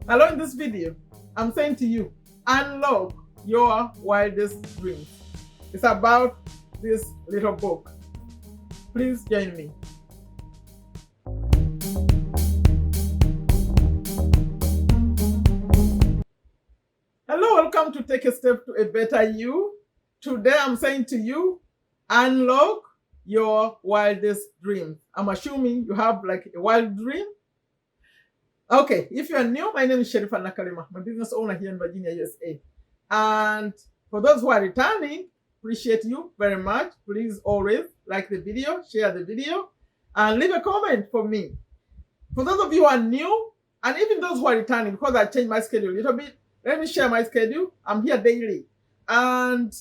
Hello, in this video, I'm saying to you, unlock your wildest dreams. It's about this little book. Please join me. Hello, welcome to Take a Step to a Better You. Today I'm saying to you, unlock your wildest dreams. I'm assuming you have like a wild dream. Okay, if you are new, my name is Sherifa Nakalema. I'm a business owner here in Virginia, USA. And for those who are returning, appreciate you very much. Please always like the video, share the video, and leave a comment for me. For those of you who are new, and even those who are returning, because I changed my schedule a little bit, let me share my schedule. I'm here daily. And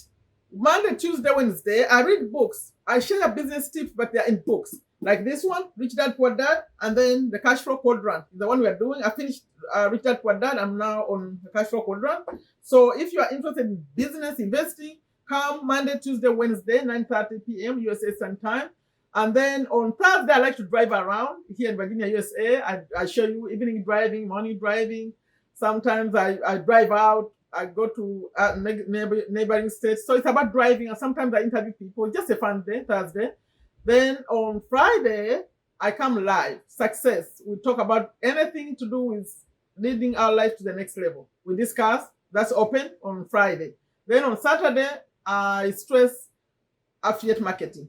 Monday, Tuesday, Wednesday, I read books. I share business tips, but they're in books. Like this one, Rich Dad Poor Dad, and then the Cash Flow Quadrant, the one we are doing. I finished Rich Dad Poor Dad. I'm now on the Cash Flow Quadrant. So if you are interested in business investing, come Monday, Tuesday, Wednesday, 9:30 p.m. USA Eastern Time. And then on Thursday, I like to drive around here in Virginia, USA. I show you evening driving, morning driving. Sometimes I drive out. I go to neighboring states. So it's about driving. And sometimes I interview people. Just a fun day, Thursday. Then on Friday, I come live. Success. We talk about anything to do with leading our life to the next level. We discuss. That's open on Friday. Then on Saturday, I stress affiliate marketing.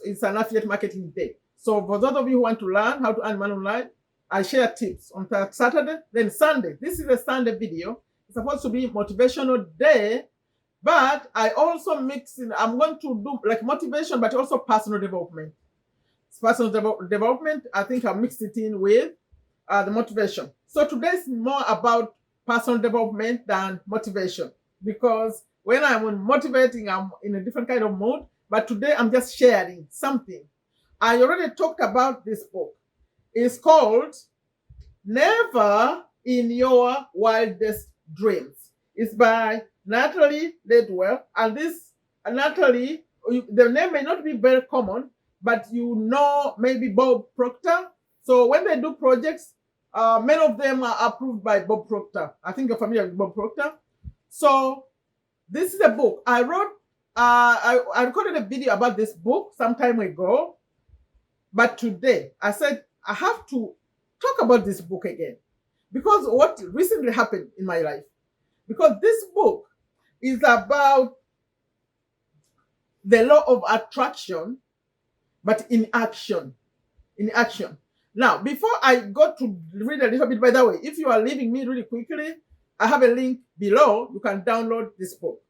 It's an affiliate marketing day. So for those of you who want to learn how to earn money online, I share tips on Saturday. Then Sunday. This is a Sunday video. It's supposed to be motivational day. But I also mix in, I'm going to do like motivation, but also personal development. Personal development, I think I mixed it in with the motivation. So today's more about personal development than motivation. Because when I'm motivating, I'm in a different kind of mood. But today I'm just sharing something. I already talked about this book. It's called Never in Your Wildest Dreams. It's by Natalie, Ledwell, and this Natalie, the name may not be very common, but you know maybe Bob Proctor. So when they do projects, many of them are approved by Bob Proctor. I think you're familiar with Bob Proctor. So this is a book I wrote. I recorded a video about this book some time ago, but today I said I have to talk about this book again because what recently happened in my life. Because this book is about the law of attraction, but in action. In action. Now, before I go to read a little bit, by the way, if you are leaving me really quickly, I have a link below. You can download this book.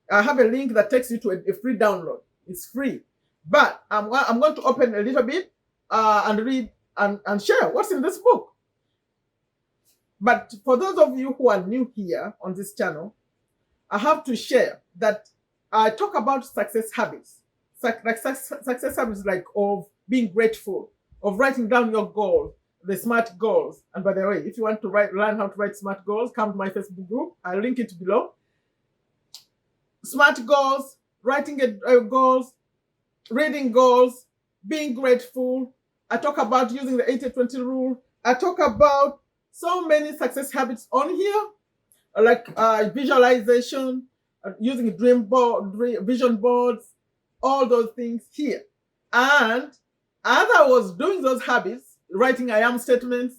I have a link that takes you to a free download. It's free. But I'm going to open a little bit and read and share what's in this book. But for those of you who are new here on this channel, I have to share that I talk about success habits. Success habits like of being grateful, of writing down your goals, the SMART goals. And by the way, if you want to learn how to write SMART goals, come to my Facebook group. I'll link it below. SMART goals, writing goals, reading goals, being grateful. I talk about using the 80-20 rule. I talk about so many success habits on here, like visualization, using vision boards, all those things here. And as I was doing those habits, writing I am statements,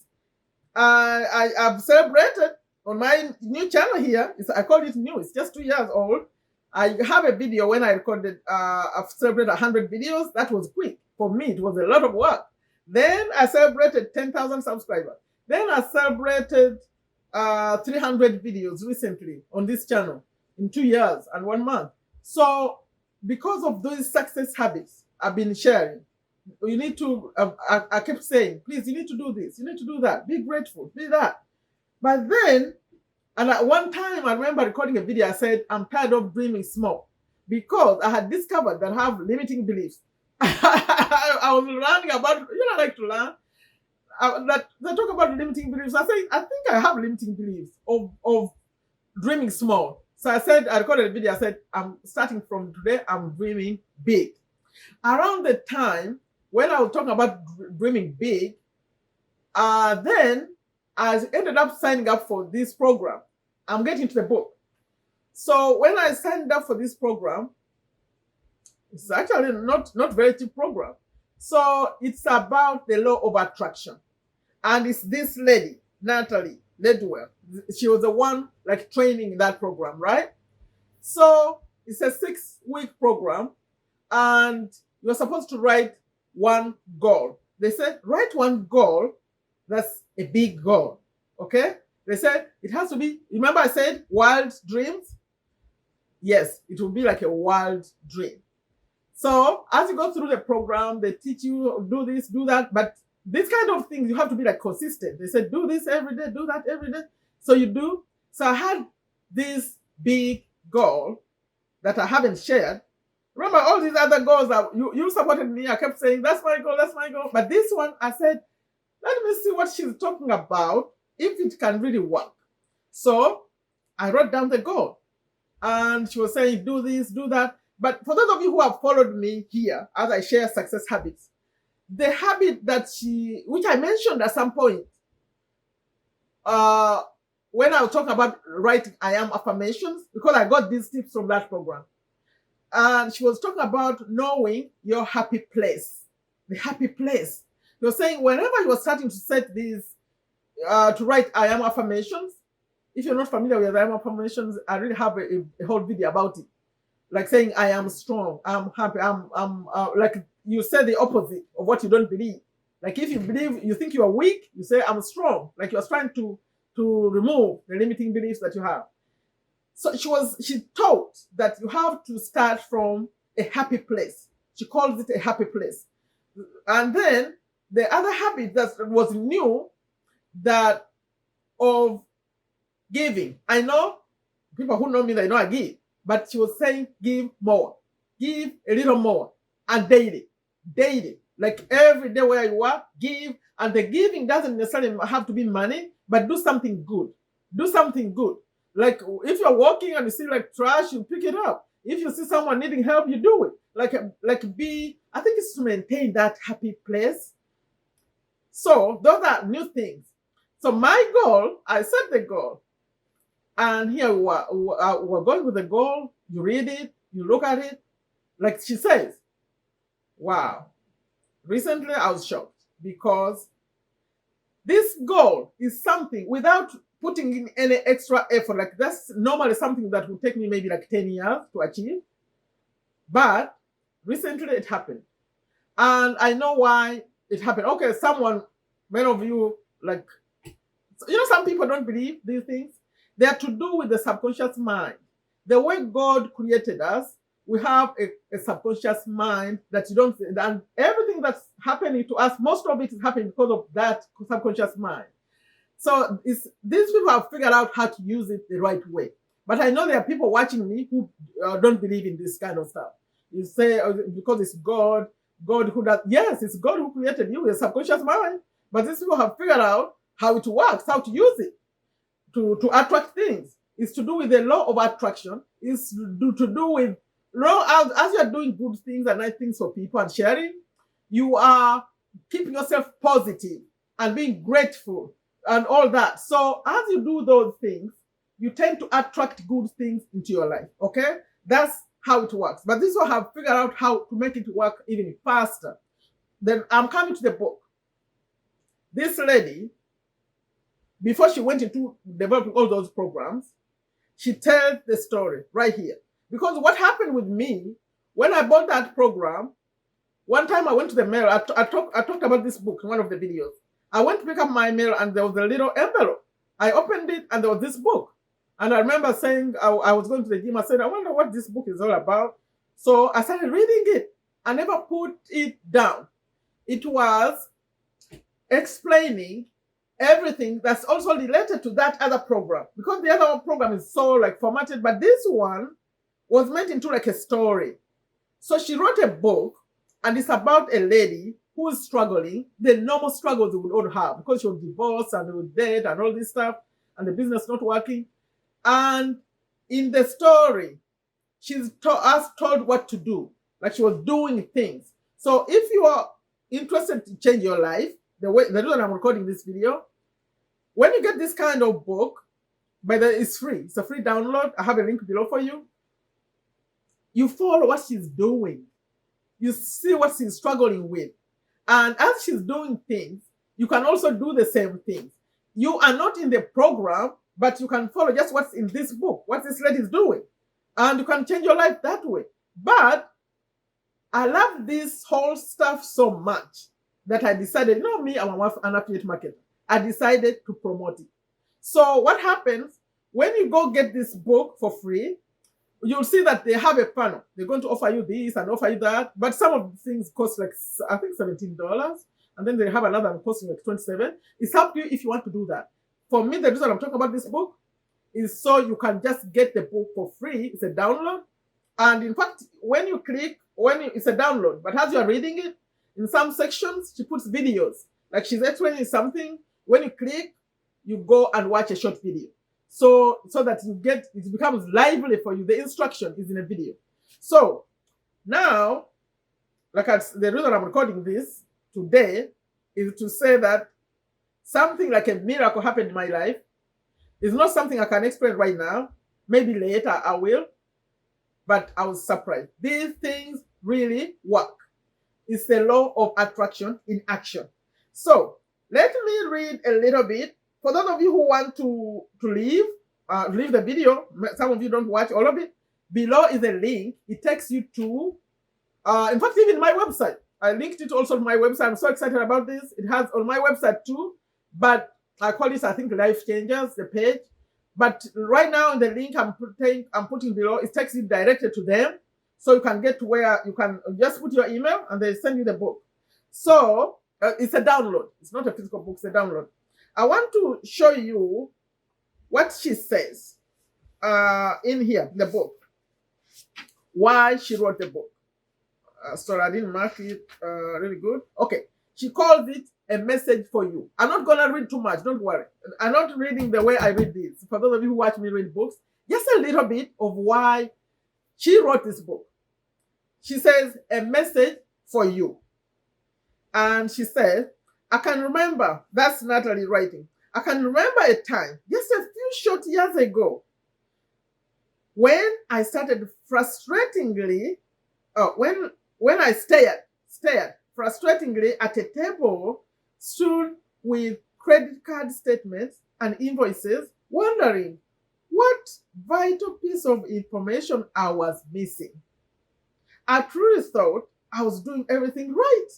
I've celebrated on my new channel here. I call it new. It's just 2 years old. I have a video when I recorded, I've celebrated 100 videos. That was quick. For me, it was a lot of work. Then I celebrated 10,000 subscribers. Then I celebrated 300 videos recently on this channel in 2 years and 1 month. So because of those success habits I've been sharing, you need to, I kept saying, please, you need to do this, you need to do that, be grateful, be that. But then, and at one time, I remember recording a video, I said, I'm tired of dreaming small because I had discovered that I have limiting beliefs. I was learning about, I like to learn. That they talk about limiting beliefs. I say, I think I have limiting beliefs of dreaming small. So I recorded a video, I said, I'm starting from today, I'm dreaming big. Around the time when I was talking about dreaming big, then I ended up signing up for this program. I'm getting to the book. So when I signed up for this program, it's actually not very cheap program. So it's about the law of attraction. And it's this lady, Natalie, Ledwell. She was the one like training in that program, right? So it's a 6-week program, and you're supposed to write one goal. They said, write one goal that's a big goal. Okay? They said it has to be, remember I said wild dreams? Yes, it will be like a wild dream. So as you go through the program, they teach you do this, do that, but this kind of things you have to be like consistent. They said do this every day, do that every day. So you do. So I had this big goal that I haven't shared. Remember all these other goals that you supported me. I kept saying that's my goal, that's my goal. But this one, I said, let me see what she's talking about, if it can really work. So I wrote down the goal, and she was saying do this, do that. But for those of you who have followed me here as I share success habits, the habit that which I mentioned at some point, when I was talking about writing I am affirmations, because I got these tips from that program. And she was talking about knowing your happy place, the happy place. You're saying whenever you are starting to set these, to write I am affirmations, if you're not familiar with I am affirmations, I really have a whole video about it. Like saying I am strong, I'm happy, I'm like you say the opposite of what you don't believe. Like if you believe, you think you are weak, you say I'm strong. Like you're trying to remove the limiting beliefs that you have. So she taught that you have to start from a happy place. She calls it a happy place. And then the other habit that was new, that of giving. I know people who know me, they know I give. But she was saying give more. Give a little more. And daily. Daily. Like every day where you are, give. And the giving doesn't necessarily have to be money, but do something good. Do something good. Like if you're walking and you see like trash, you pick it up. If you see someone needing help, you do it. I think it's to maintain that happy place. So those are new things. So my goal, I set the goal. And here we're going with the goal. You read it, you look at it. Like she says, wow. Recently I was shocked because this goal is something without putting in any extra effort. Like that's normally something that would take me maybe like 10 years to achieve. But recently it happened. And I know why it happened. Okay, many of you, like, some people don't believe these things. They are to do with the subconscious mind. The way God created us, we have a subconscious mind that you don't see. And everything that's happening to us, most of it is happening because of that subconscious mind. So these people have figured out how to use it the right way. But I know there are people watching me who don't believe in this kind of stuff. You say, because it's God who does. Yes, it's God who created you, your subconscious mind. But these people have figured out how it works, how to use it to attract things. It's to do with the law of attraction. It's to do with, as you are doing good things and nice things for people and sharing, you are keeping yourself positive and being grateful and all that. So as you do those things, you tend to attract good things into your life. Okay? That's how it works. But this will have figured out how to make it work even faster. Then I'm coming to the book. This lady, before she went into developing all those programs, she tells the story right here. Because what happened with me, when I bought that program, one time I went to the mail. I talked about this book in one of the videos. I went to pick up my mail and there was a little envelope. I opened it and there was this book. And I remember saying, I was going to the gym. I said, I wonder what this book is all about. So I started reading it. I never put it down. It was explaining everything that's also related to that other program. Because the other program is so like formatted, but this one was meant into like a story. So she wrote a book, and it's about a lady who is struggling, the normal struggles we would all have, because she was divorced and with debt and all this stuff, and the business not working. And in the story, she's told what to do. Like she was doing things. So if you are interested to change your life, the reason I'm recording this video, When you get this kind of book, but it's free. It's a free download. I have a link below for you. You follow what she's doing. You see what she's struggling with. And as she's doing things, you can also do the same things. You are not in the program, but you can follow just what's in this book, what this lady is doing. And you can change your life that way. But I love this whole stuff so much that I decided, me, I'm an affiliate marketer. I decided to promote it. So what happens when you go get this book for free, you'll see that they have a panel. They're going to offer you this and offer you that. But some of the things cost like, I think $17. And then they have another one costing like $27. It's up to you if you want to do that. For me, the reason I'm talking about this book is so you can just get the book for free. It's a download. And in fact, when you click, it's a download. But as you're reading it, in some sections, she puts videos. Like she's explaining something. When you click, you go and watch a short video. So that it becomes lively for you. The instruction is in a video. So now, the reason I'm recording this today is to say that something like a miracle happened in my life. It's not something I can explain right now. Maybe later I will. But I was surprised. These things really work. It's the law of attraction in action. So let me read a little bit. For those of you who want to leave the video, some of you don't watch all of it, below is a link. It takes you to, in fact, even my website. I linked it also to my website. I'm so excited about this. It has on my website too, but I call this, I think, Life Changers, the page. But right now in the link I'm putting below, it takes you directly to them. So you can get to where you can just put your email and they send you the book. So it's a download. It's not a physical book, it's a download. I want to show you what she says in here, the book. Why she wrote the book. Sorry, I didn't mark it really good. Okay. She calls it a message for you. I'm not going to read too much. Don't worry. I'm not reading the way I read this. For those of you who watch me read books, just a little bit of why she wrote this book. She says, a message for you. And she says, I can remember, that's Natalie writing. I can remember a time, just a few short years ago, when I started frustratingly, when I stared frustratingly at a table, stood with credit card statements and invoices, wondering what vital piece of information I was missing. I truly thought I was doing everything right.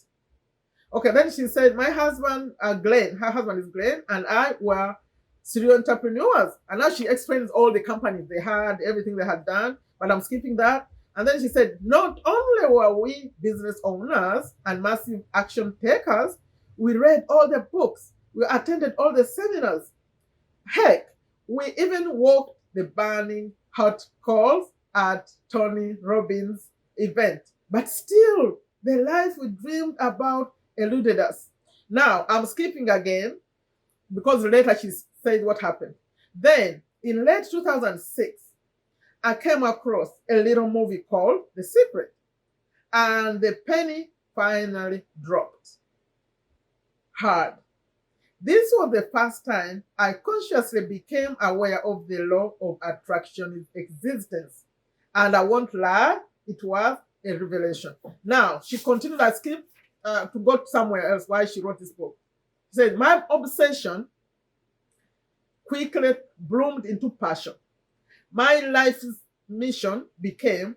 Okay, then she said, my husband, Glenn, her husband is Glenn, and I were serial entrepreneurs. And now she explains all the companies they had, everything they had done, but I'm skipping that. And then she said, not only were we business owners and massive action takers, we read all the books, we attended all the seminars. Heck, we even walked the burning hot coals at Tony Robbins' event. But still, the life we dreamed about eluded us. Now, I'm skipping again because later she said what happened. Then, in late 2006, I came across a little movie called The Secret, and the penny finally dropped hard. This was the first time I consciously became aware of the law of attraction's existence. And I won't lie, it was a revelation. Now, she continued, I skipped to go somewhere else why she wrote this book. She said, my obsession quickly bloomed into passion. My life's mission became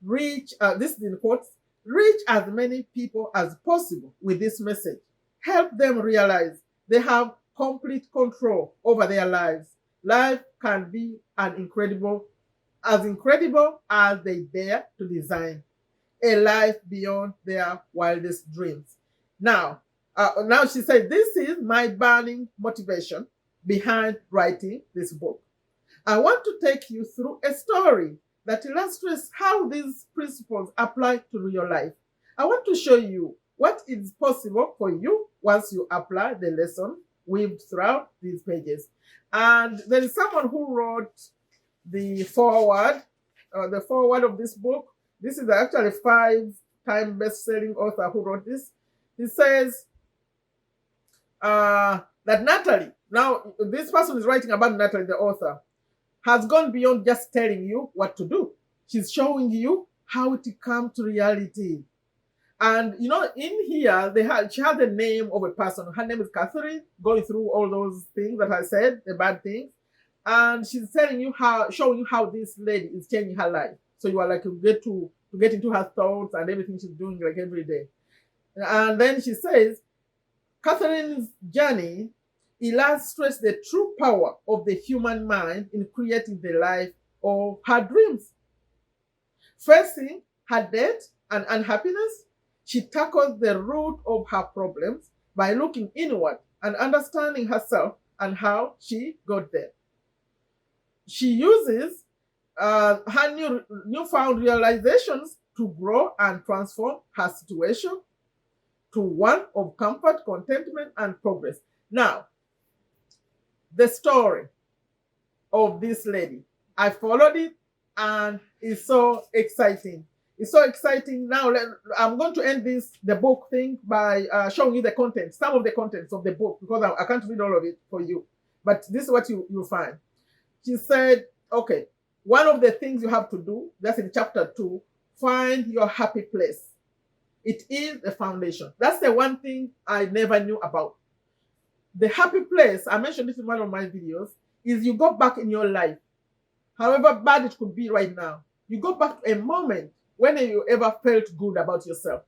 reach, this is in quotes, reach as many people as possible with this message. Help them realize they have complete control over their lives. Life can be as incredible as they dare to design. A life beyond their wildest dreams. Now she said, this is my burning motivation behind writing this book. I want to take you through a story that illustrates how these principles apply to your life. I want to show you what is possible for you once you apply the lesson weaved throughout these pages. And there is someone who wrote the foreword of this book. This is actually a 5-time best-selling author who wrote this. He says that Natalie, Now, this person is writing about Natalie, the author, has gone beyond just telling you what to do. She's showing you how to come to reality. And in here, she had the name of a person. Her name is Catherine, going through all those things that I said, the bad things. And she's telling you showing you how this lady is changing her life. So you are like, you get to get into her thoughts and everything she's doing like every day. And then she says, Catherine's journey illustrates the true power of the human mind in creating the life of her dreams. Facing her debt and unhappiness, she tackles the root of her problems by looking inward and understanding herself and how she got there. She uses her newfound realizations to grow and transform her situation to one of comfort, contentment, and progress. Now, the story of this lady, I followed it, and it's so exciting. It's so exciting. Now, I'm going to end the book thing by showing you the content, some of the contents of the book, because I can't read all of it for you. But this is what you'll find. She said, okay, one of the things you have to do, that's in chapter 2, find your happy place. It is the foundation. That's the one thing I never knew about. The happy place, I mentioned this in one of my videos, is you go back in your life, however bad it could be right now. You go back to a moment when you ever felt good about yourself.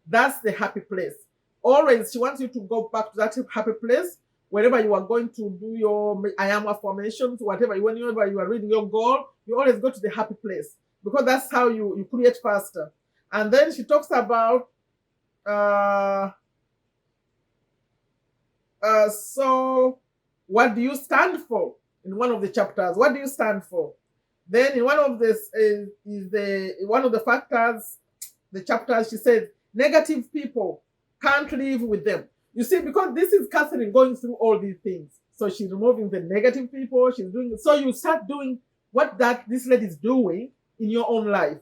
That's the happy place. Always, she wants you to go back to that happy place whenever you are going to do your I am affirmations, whenever you are reading your goal, you always go to the happy place, because that's how you create faster. And then she talks about so what do you stand for? In one of the chapters, what do you stand for? Then in one of this one of the factors, the chapters, she says negative people, can't live with them. You see, because this is Catherine going through all these things. So she's removing the negative people, she's doing, so you start doing what this lady is doing in your own life.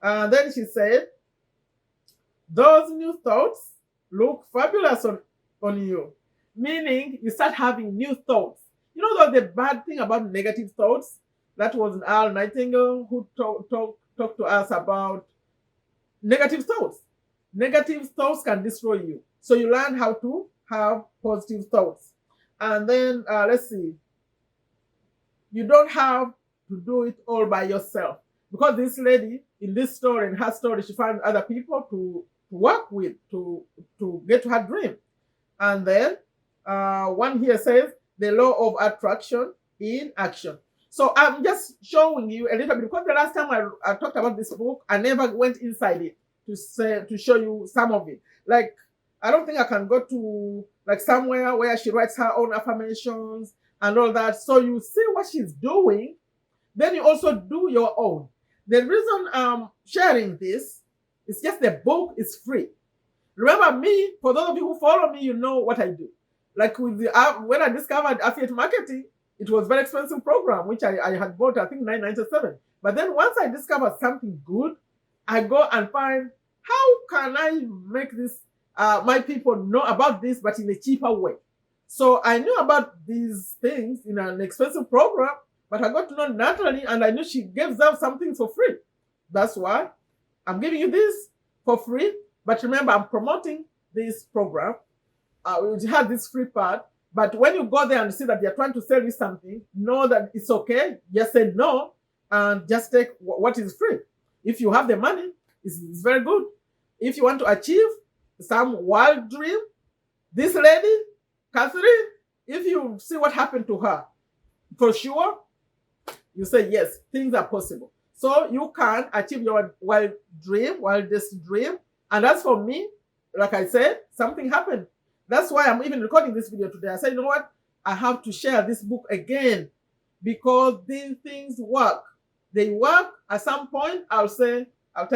Then she said, those new thoughts look fabulous on you. Meaning you start having new thoughts. You know the bad thing about negative thoughts? That was Al Nightingale who talked to us about negative thoughts. Negative thoughts can destroy you. So you learn how to have positive thoughts. And then, let's see. You don't have to do it all by yourself. Because this lady, in this story, in her story, she found other people to work with, to get to her dream. And then, one here says, the law of attraction in action. So I'm just showing you a little bit, because the last time I talked about this book, I never went inside it to show you some of it. Like, I don't think I can go to like somewhere where she writes her own affirmations and all that. So you see what she's doing, then you also do your own. The reason I'm sharing this is just the book is free. Remember me, for those of you who follow me, you know what I do. Like with when I discovered affiliate marketing, it was a very expensive program, which I had bought, I think, $9.97. But then once I discovered something good, I go and find, how can I make this, my people know about this, but in a cheaper way? So I knew about these things in an expensive program, but I got to know Natalie, and I knew she gives out some things for free. That's why I'm giving you this for free. But remember, I'm promoting this program. It has this free part. But when you go there and see that they're trying to sell you something, know that it's okay. Just say no and just take what is free. If you have the money, it's very good. If you want to achieve some wild dream, this lady, Catherine, if you see what happened to her, for sure, you say, yes, things are possible. So you can achieve your wildest dream. And as for me, like I said, something happened. That's why I'm even recording this video today. I said, you know what? I have to share this book again, because these things work. They work. At some point, I'll tell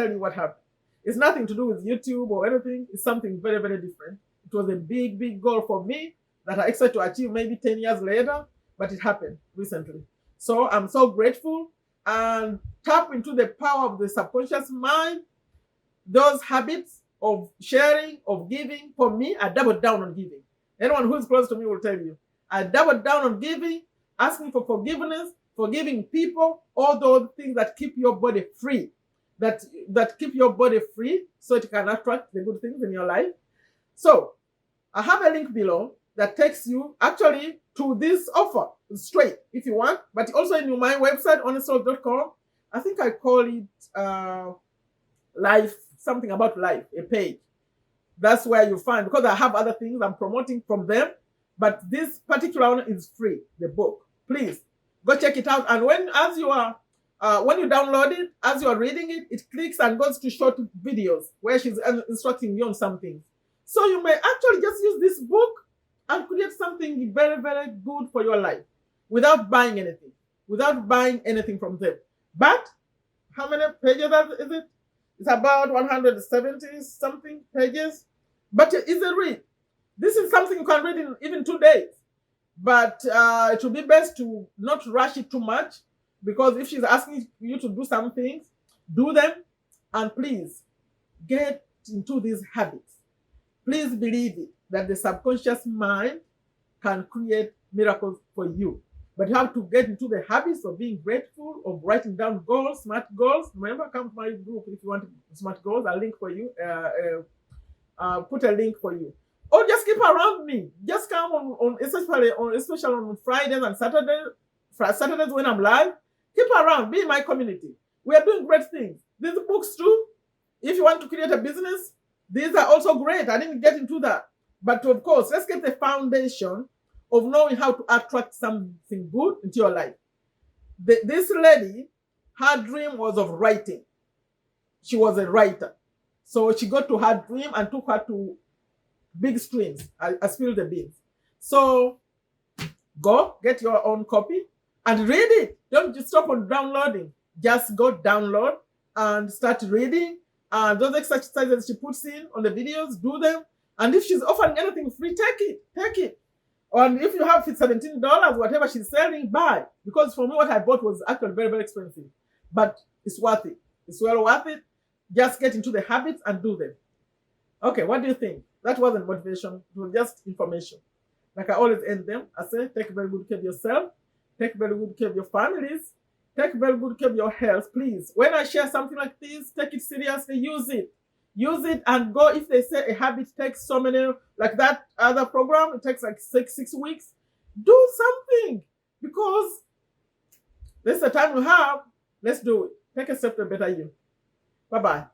you what happened. It's nothing to do with YouTube or anything. It's something very, very different. It was a big, big goal for me that I expect to achieve maybe 10 years later, but it happened recently. So I'm so grateful, and tap into the power of the subconscious mind. Those habits of sharing, of giving, for me, I doubled down on giving. Anyone who is close to me will tell you, I doubled down on giving, asking for forgiveness, forgiving people, all those things that keep your body free, that keep your body free so it can attract the good things in your life. So I have a link below that takes you actually to this offer straight if you want, but also in my website, honestsoul.com. I think I call it life, something about life, a page. That's where you find, because I have other things I'm promoting from them, but this particular one is free, the book. Please go check it out. And when you download it, as you are reading it, it clicks and goes to short videos where she's instructing you on something. So you may actually just use this book and create something very, very good for your life without buying anything from them. But how many pages is it? It's about 170 something pages, but it's a read. This is something you can read in even 2 days. But it will be best to not rush it too much, because if she's asking you to do some things, do them, and please get into these habits. Please believe it, that the subconscious mind can create miracles for you. But you have to get into the habits of being grateful, of writing down goals, smart goals. Remember, come to my group if you want smart goals. I'll link for you. Put a link for you. Or just keep around me. Just come on especially on Fridays and Saturdays when I'm live. Keep around. Be in my community. We are doing great things. These books too. If you want to create a business, these are also great. I didn't get into that. But of course, let's get the foundation of knowing how to attract something good into your life. This lady, her dream was of writing. She was a writer. So she got to her dream and took her to big screens. I spilled the beans. So go get your own copy and read it. Don't just stop on downloading. Just go download and start reading. And those exercises she puts in on the videos, do them. And if she's offering anything free, take it. Take it. And if you have $17, whatever she's selling, buy. Because for me, what I bought was actually very, very expensive. But it's worth it. It's well worth it. Just get into the habits and do them. Okay, what do you think? That wasn't motivation. It was just information. Like I always end them, I say, take very good care of yourself. Take very good care of your families. Take very good care of your health, please. When I share something like this, take it seriously. Use it. Use it and go. If they say a habit takes so many, like that other program, it takes like six weeks. Do something, because this is the time we have. Let's do it. Take a step to a better you. Bye-bye.